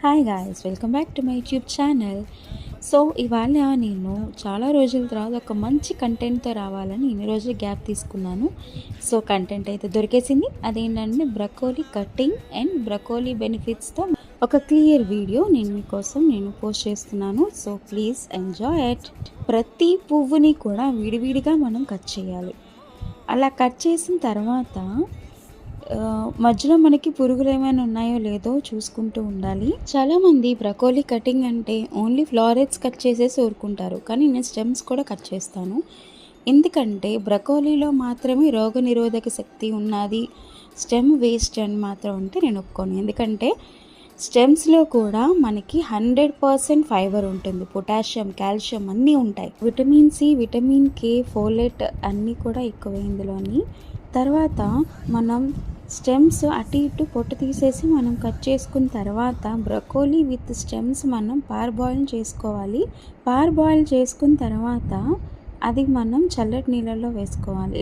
Hi guys, welcome back to my YouTube channel. So ఇవాళ నేను చాలా రోజుల తర్వాత ఒక మంచి కంటెంట్తో రావాలని ఇన్ని రోజులు గ్యాప్ తీసుకున్నాను. సో కంటెంట్ అయితే దొరికేసింది. అదేంటంటే బ్రకోలీ కటింగ్ అండ్ బ్రకోలీ బెనిఫిట్స్తో ఒక క్లియర్ వీడియో మీకోసం పోస్ట్ చేస్తున్నాను. So please enjoy it. ప్రతి పువ్వుని కూడా విడివిడిగా మనం కట్ చేయాలి. అలా కట్ చేసిన తర్వాత మధ్యలో మనకి పురుగులు ఏమైనా ఉన్నాయో లేదో చూసుకుంటూ ఉండాలి. చాలామంది బ్రకోలీ కటింగ్ అంటే ఓన్లీ ఫ్లారెట్స్ కట్ చేసేసి ఊరుకుంటారు, కానీ నేను స్టెమ్స్ కూడా కట్ చేస్తాను. ఎందుకంటే బ్రకోలీలో మాత్రమే రోగనిరోధక శక్తి ఉన్నది, స్టెమ్ వేస్ట్ అని మాత్రం అంటే నేను ఒప్పుకోను. ఎందుకంటే స్టెమ్స్లో కూడా మనకి 100% ఫైబర్ ఉంటుంది, పొటాషియం, కాల్షియం అన్నీ ఉంటాయి, vitamin C, vitamin K, folate అన్నీ కూడా ఎక్కువ ఇందులోని. తర్వాత మనం స్టెమ్స్ అటు ఇటు పొట్టు తీసేసి మనం కట్ చేసుకున్న తర్వాత బ్రకోలీ విత్ స్టెమ్స్ మనం పార్బాయిల్ చేసుకోవాలి. పార్బాయిల్ చేసుకున్న తర్వాత అది మనం చల్లటి నీళ్ళల్లో వేసుకోవాలి.